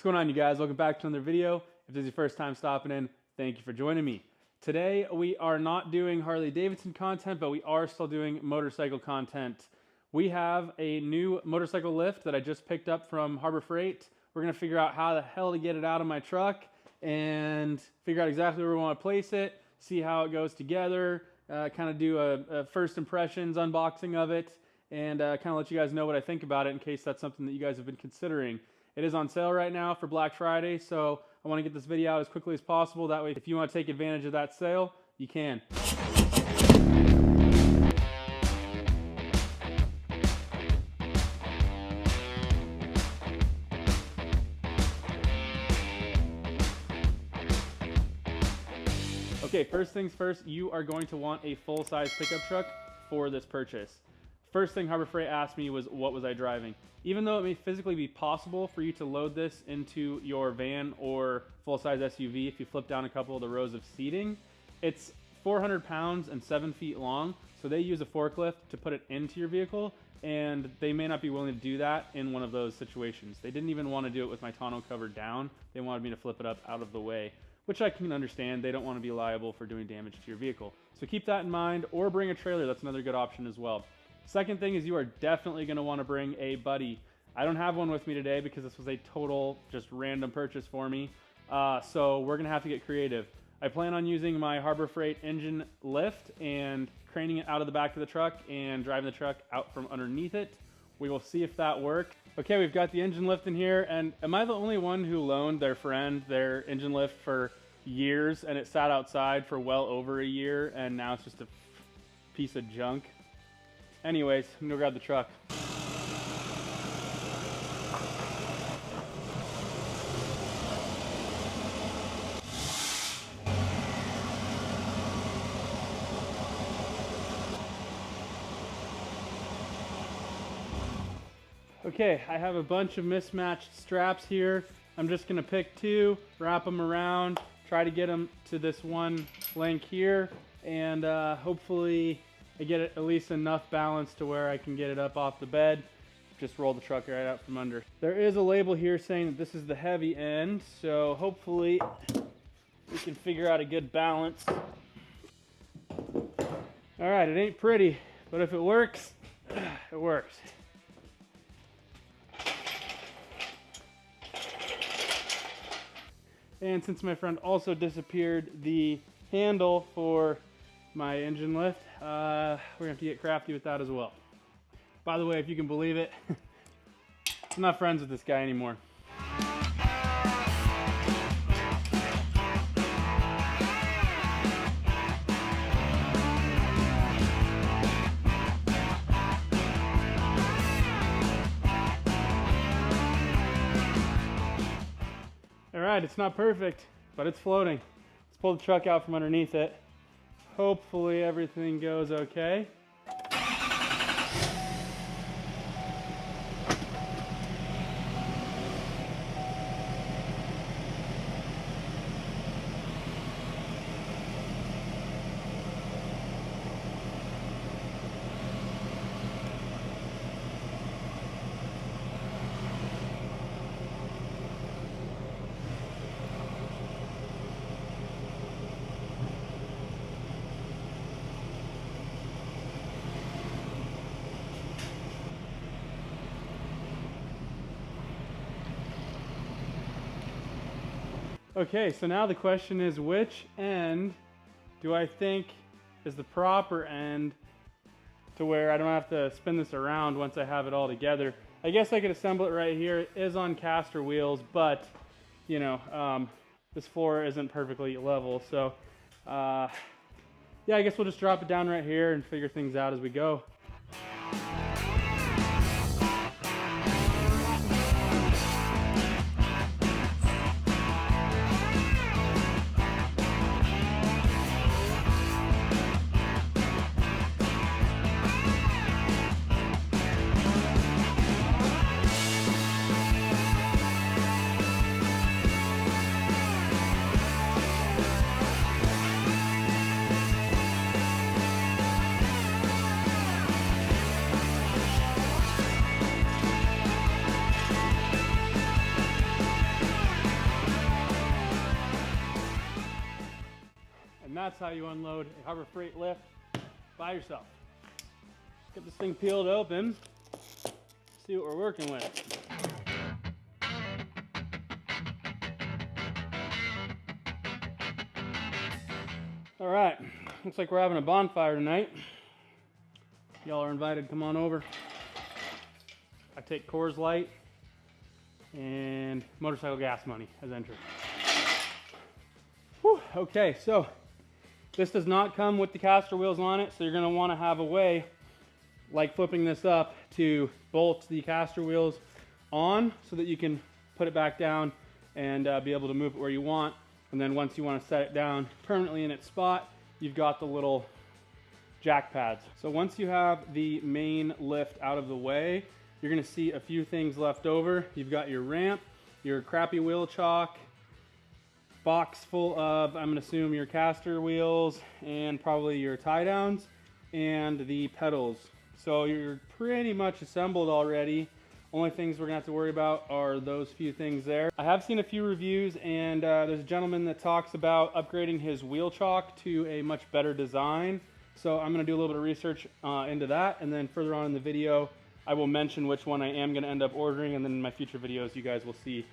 going on, you guys? Welcome back to another video. If this is your first time stopping in, thank you for joining me. Today we are not doing Harley Davidson content, but we are still doing motorcycle content. We have a new motorcycle lift that I just picked up from Harbor Freight. We're going to figure out how the hell to get it out of my truck and figure out exactly where we want to place it, see how it goes together, kind of do a first impressions unboxing of it, and kind of let you guys know what I think about it in case that's something that you guys have been considering. It is on sale right now for Black Friday, so I want to get this video out as quickly as possible. That way, if you want to take advantage of that sale, you can. Okay, first things first, you are going to want a full-size pickup truck for this purchase. First thing Harbor Freight asked me was, what was I driving? Even though it may physically be possible for you to load this into your van or full-size SUV if you flip down a couple of the rows of seating, it's 400 pounds and 7 feet long, so they use a forklift to put it into your vehicle, and they may not be willing to do that in one of those situations. They didn't even want to do it with my tonneau cover down. They wanted me to flip it up out of the way, which I can understand. They don't want to be liable for doing damage to your vehicle. So keep that in mind, or bring a trailer. That's another good option as well. Second thing is you are definitely going to want to bring a buddy. I don't have one with me today because this was a total just random purchase for me. So we're going to have to get creative. I plan on using my Harbor Freight engine lift and craning it out of the back of the truck and driving the truck out from underneath it. We will see if that works. Okay, we've got the engine lift in here, and am I the only one who loaned their friend their engine lift for years and it sat outside for well over a year and now it's just a piece of junk? Anyways, I'm gonna grab the truck. Okay, I have a bunch of mismatched straps here. I'm just gonna pick two, wrap them around, try to get them to this one link here, and hopefully I get it at least enough balance to where I can get it up off the bed. Just roll the truck right out from under. There is a label here saying that this is the heavy end, so hopefully we can figure out a good balance. All right, it ain't pretty, but if it works, it works. And since my friend also disappeared the handle for my engine lift, we're gonna have to get crafty with that as well. By the way, if you can believe it, I'm not friends with this guy anymore. All right, it's not perfect, but it's floating. Let's pull the truck out from underneath it. Hopefully everything goes okay. Okay, so now the question is, which end do I think is the proper end to where I don't have to spin this around once I have it all together? I guess I could assemble it right here. It is on caster wheels, but you know, this floor isn't perfectly level. So yeah, I guess we'll just drop it down right here and figure things out as we go. that's how you unload a Harbor Freight lift by yourself. Get this thing peeled open, see what we're working with. All right, looks like we're having a bonfire tonight. Y'all are invited, come on over. I take Coors Light and motorcycle gas money as entered. Whew, okay, so this does not come with the caster wheels on it, so you're gonna wanna have a way, like flipping this up, to bolt the caster wheels on so that you can put it back down and be able to move it where you want. And then once you wanna set it down permanently in its spot, you've got the little jack pads. So once you have the main lift out of the way, you're gonna see a few things left over. You've got your ramp, your crappy wheel chock, box full of, I'm gonna assume, your caster wheels and probably your tie downs and the pedals. So you're pretty much assembled already. Only things we're gonna have to worry about are those few things there. I have seen a few reviews, and there's a gentleman that talks about upgrading his wheel chock to a much better design. So I'm gonna do a little bit of research into that, and then further on in the video, I will mention which one I am gonna end up ordering, and then in my future videos, you guys will see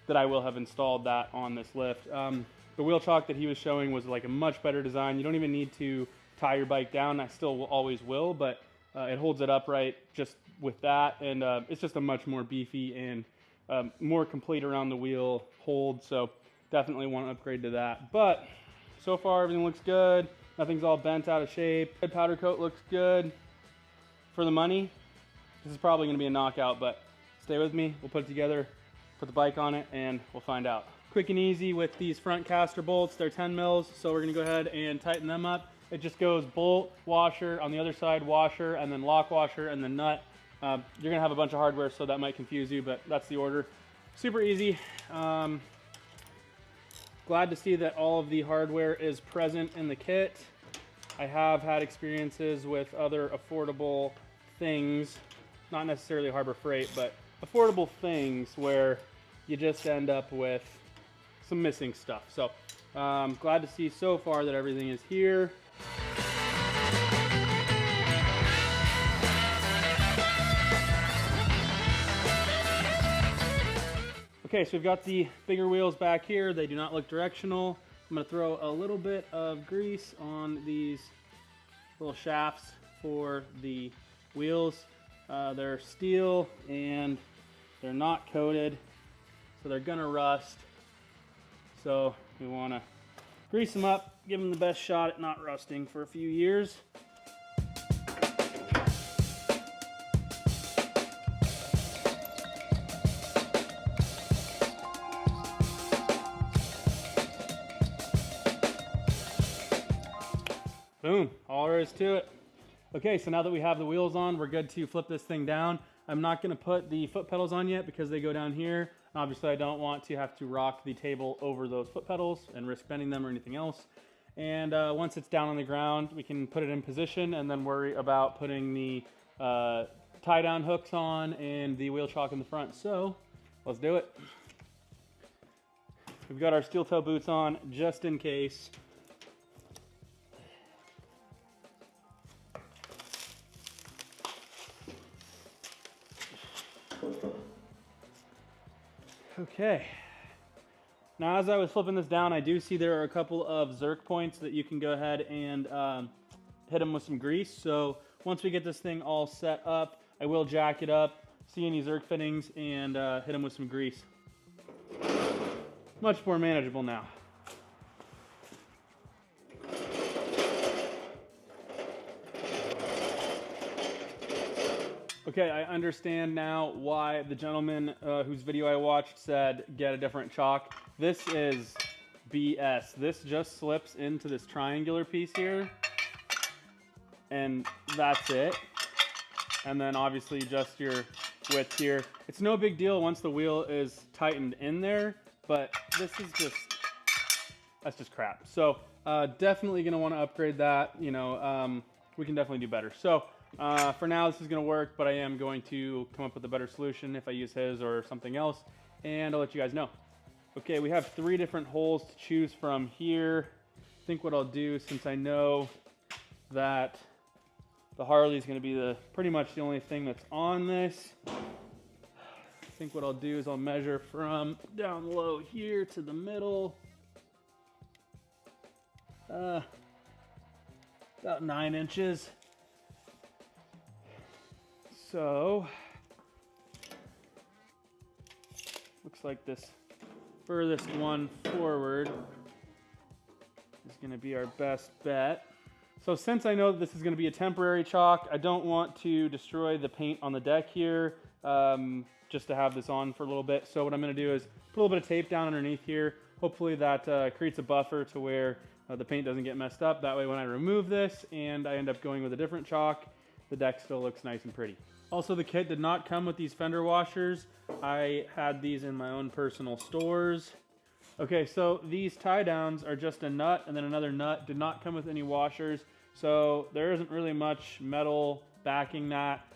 that I will have installed that on this lift. The wheel chock that he was showing was like a much better design. You don't even need to tie your bike down. I still always will, but it holds it upright just with that, and it's just a much more beefy and more complete around the wheel hold, so definitely want to upgrade to that. But so far everything looks good. Nothing's all bent out of shape. The powder coat looks good for the money. This is probably going to be a knockout, but stay with me. We'll put it together, put the bike on it, and we'll find out. Quick and easy with these front caster bolts. They're 10 mils, so we're going to go ahead and tighten them up. It just goes bolt, washer, on the other side washer, and then lock washer, and then nut. You're going to have a bunch of hardware, so that might confuse you, but that's the order. Super easy. Glad to see that all of the hardware is present in the kit. I have had experiences with other affordable things, not necessarily Harbor Freight, but affordable things where you just end up with some missing stuff. So glad to see so far that everything is here. Okay, so we've got the bigger wheels back here. They do not look directional. I'm gonna throw a little bit of grease on these little shafts for the wheels. They're steel and they're not coated, so they're gonna rust. So we wanna grease them up, give them the best shot at not rusting for a few years. Boom, all there is to it. Okay, so now that we have the wheels on, we're good to flip this thing down. I'm not gonna put the foot pedals on yet because they go down here. Obviously I don't want to have to rock the table over those foot pedals and risk bending them or anything else. And once it's down on the ground, we can put it in position and then worry about putting the tie down hooks on and the wheel chock in the front. So let's do it. We've got our steel toe boots on just in case. Okay, now as I was flipping this down, I do see there are a couple of zerk points that you can go ahead and hit them with some grease. So once we get this thing all set up, I will jack it up, see any zerk fittings, and hit them with some grease. Much more manageable now. Okay, I understand now why the gentleman whose video I watched said get a different chock. This is BS. This just slips into this triangular piece here, and that's it. And then obviously just your width here. It's no big deal once the wheel is tightened in there, but this is just, that's just crap. So definitely gonna wanna upgrade that. You know, we can definitely do better. So for now, this is going to work, but I am going to come up with a better solution if I use his or something else, and I'll let you guys know. Okay, we have 3 different holes to choose from here. think what I'll do, since I know that the Harley is going to be pretty much the only thing that's on this, I think what I'll do is I'll measure from down low here to the middle. About 9 inches. So, looks like this furthest one forward is going to be our best bet. So since I know that this is going to be a temporary chalk, I don't want to destroy the paint on the deck here, just to have this on for a little bit. So what I'm going to do is put a little bit of tape down underneath here. Hopefully that creates a buffer to where the paint doesn't get messed up. That way when I remove this and I end up going with a different chalk, the deck still looks nice and pretty. Also, the kit did not come with these fender washers. I had these in my own personal stores. Okay, so these tie downs are just a nut and then another nut. Did not come with any washers. So there isn't really much metal backing that.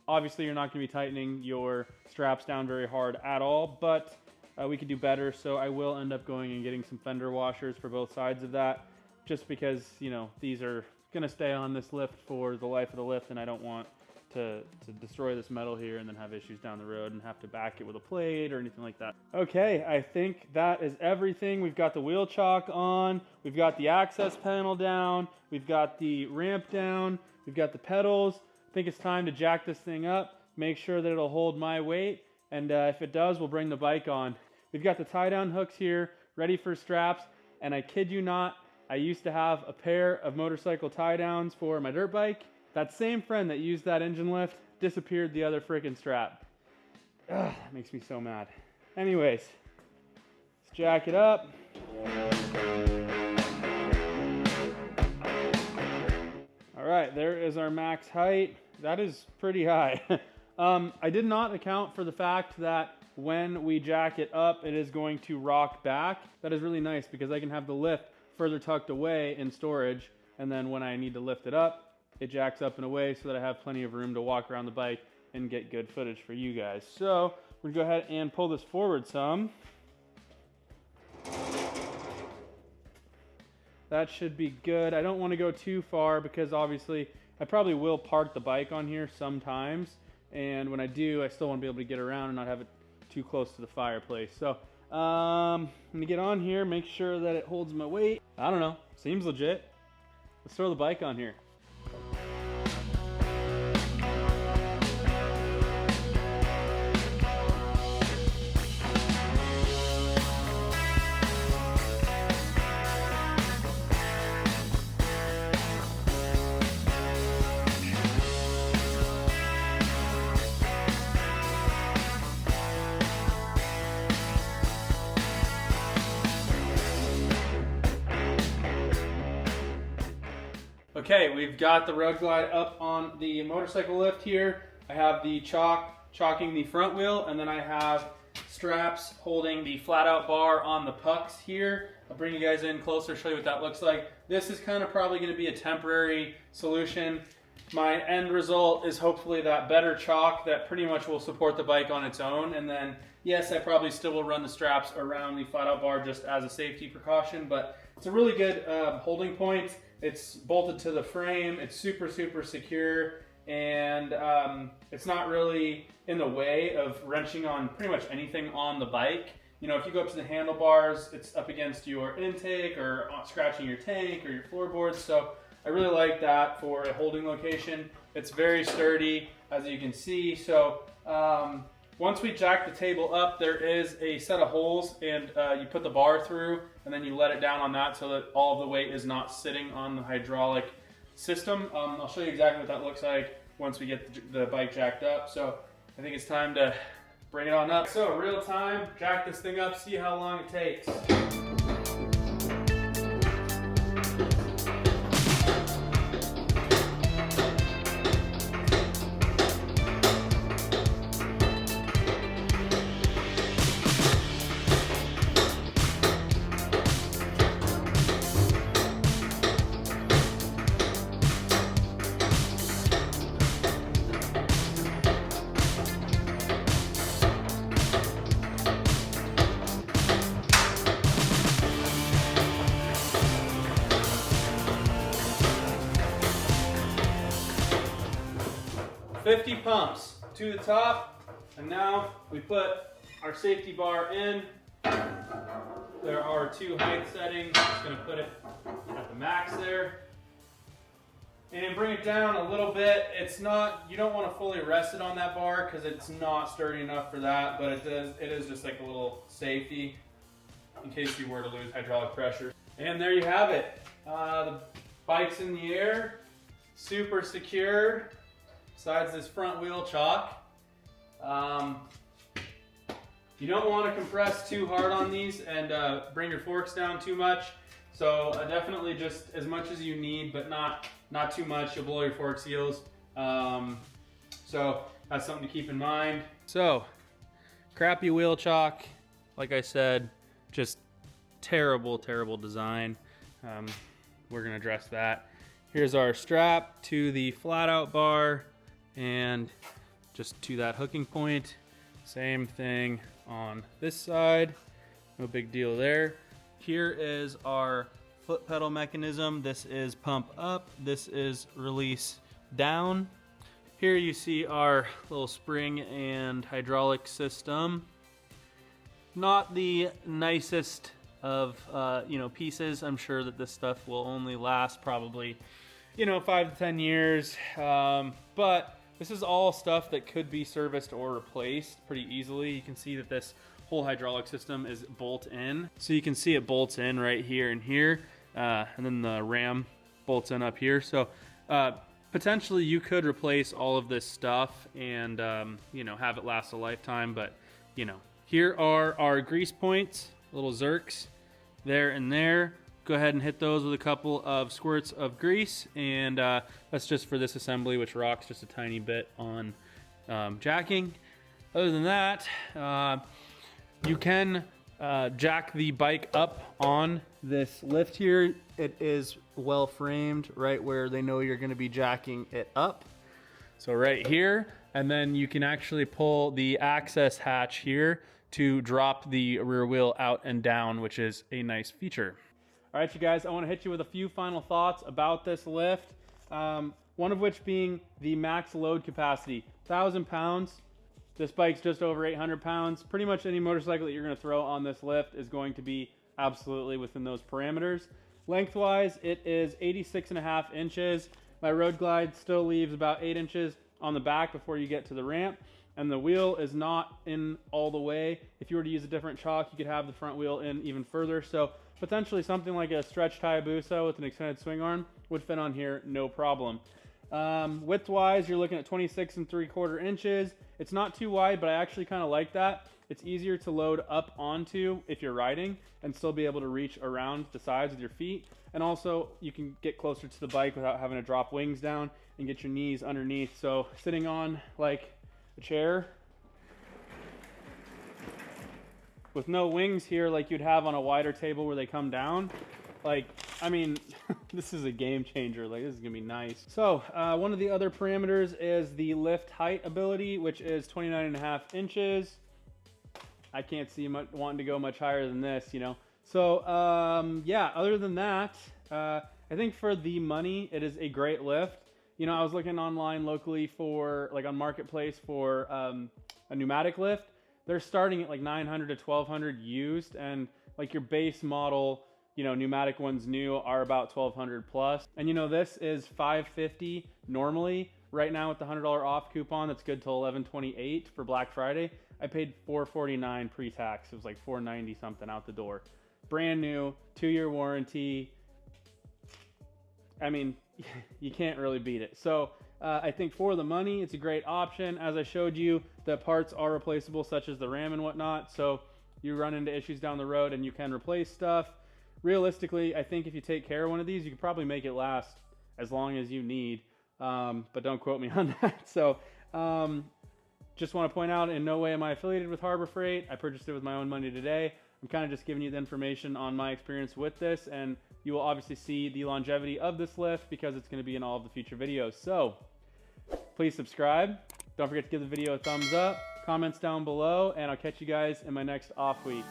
Obviously, you're not going to be tightening your straps down very hard at all, but we could do better. So I will end up going and getting some fender washers for both sides of that, just because, you know, these are going to stay on this lift for the life of the lift, and I don't want to destroy this metal here and then have issues down the road and have to back it with a plate or anything like that. Okay, I think that is everything. We've got the wheel chalk on, we've got the access panel down, we've got the ramp down, we've got the pedals. I think it's time to jack this thing up, make sure that it'll hold my weight, and if it does, we'll bring the bike on. We've got the tie down hooks here ready for straps, and I kid you not, I used to have a pair of motorcycle tie downs for my dirt bike. That same friend that used that engine lift disappeared the other freaking strap. Ugh, that makes me so mad. Anyways, let's jack it up. All right, there is our max height. That is pretty high. I did not account for the fact that when we jack it up, it is going to rock back. That is really nice because I can have the lift further tucked away in storage, and then when I need to lift it up, it jacks up and away so that I have plenty of room to walk around the bike and get good footage for you guys. So we're gonna go ahead and pull this forward some. That should be good. I don't want to go too far because obviously I probably will park the bike on here sometimes, and when I do, I still want to be able to get around and not have it too close to the fireplace. So I'm gonna get on here, make sure that it holds my weight. I don't know, seems legit. Let's throw the bike on here. Okay, we've got the Road Glide up on the motorcycle lift here. I have the chalking the front wheel, and then I have straps holding the flat out bar on the pucks here. I'll bring you guys in closer, show you what that looks like. This is kind of probably going to be a temporary solution. My end result is hopefully that better chalk that pretty much will support the bike on its own. And then, yes, I probably still will run the straps around the flat out bar just as a safety precaution, but it's a really good holding point. It's bolted to the frame, it's super, super secure, and it's not really in the way of wrenching on pretty much anything on the bike. You know, if you go up to the handlebars, it's up against your intake or scratching your tank or your floorboards, so I really like that for a holding location. It's very sturdy, as you can see, so once we jack the table up, there is a set of holes, and you put the bar through, and then you let it down on that so that all of the weight is not sitting on the hydraulic system. I'll show you exactly what that looks like once we get the bike jacked up. So I think it's time to bring it on up. So real time, jack this thing up, see how long it takes. 50 pumps to the top, and now we put our safety bar in. There are 2 height settings. Just gonna put it at the max there. And bring it down a little bit. It's not, you don't want to fully rest it on that bar because it's not sturdy enough for that, but it is just like a little safety in case you were to lose hydraulic pressure. And there you have it. The bike's in the air, super secure, besides this front wheel chock. You don't want to compress too hard on these and bring your forks down too much. So definitely just as much as you need, but not too much. You'll blow your fork seals. So that's something to keep in mind. So crappy wheel chock, like I said, just terrible, terrible design. We're gonna address that. Here's our strap to the flat out bar and just to that hooking point. Same thing on this side, no big deal there. Here is our foot pedal mechanism. This is pump up, this is release down. Here you see our little spring and hydraulic system. Not the nicest of pieces. I'm sure that this stuff will only last probably 5 to 10 years, but this is all stuff that could be serviced or replaced pretty easily. You can see that this whole hydraulic system is bolt in. So you can see it bolts in right here and here, and then the ram bolts in up here. So potentially you could replace all of this stuff and have it last a lifetime, but here are our grease points, little zerks there and there. Go ahead and hit those with a couple of squirts of grease, and that's just for this assembly, which rocks just a tiny bit on jacking. Other than that, you can jack the bike up on this lift here. It is well framed right where they know you're going to be jacking it up. So right here, and then you can actually pull the access hatch here to drop the rear wheel out and down, which is a nice feature. All right, you guys, I want to hit you with a few final thoughts about this lift. One of which being the max load capacity, 1,000 pounds. This bike's just over 800 pounds. Pretty much any motorcycle that you're going to throw on this lift is going to be absolutely within those parameters. Lengthwise, it is 86.5 inches. My road glide still leaves about 8 inches on the back before you get to the ramp, and the wheel is not in all the way. If you were to use a different chock, you could have the front wheel in even further. So potentially something like a stretched Hayabusa with an extended swing arm would fit on here, no problem. Width-wise, you're looking at 26.75 inches. It's not too wide, but I actually kind of like that. It's easier to load up onto if you're riding and still be able to reach around the sides with your feet. And also, you can get closer to the bike without having to drop wings down and get your knees underneath. So sitting on like a chair with no wings here like you'd have on a wider table where they come down, this is a game changer. This is gonna be nice. So one of the other parameters is the lift height ability, which is 29.5 inches. I can't see wanting to go much higher than this, So yeah, other than that, I think for the money, it is a great lift. I was looking online locally for, on Marketplace for a pneumatic lift. They're starting at like 900 to 1200 used, and like your base model, pneumatic ones new are about 1200 plus. And this is $550 normally. Right now with the $100 off coupon, that's good till 11/28 for Black Friday. I paid $449 pre-tax. It was like $490 something out the door. Brand new, 2-year warranty. You can't really beat it. So I think for the money, it's a great option. As I showed you, the parts are replaceable, such as the ram and whatnot. So you run into issues down the road and you can replace stuff. Realistically, I think if you take care of one of these, you could probably make it last as long as you need. But don't quote me on that. So just want to point out, in no way am I affiliated with Harbor Freight. I purchased it with my own money today. I'm kind of just giving you the information on my experience with this, and you will obviously see the longevity of this lift because it's going to be in all of the future videos. So please subscribe. Don't forget to give the video a thumbs up, comments down below, and I'll catch you guys in my next off week.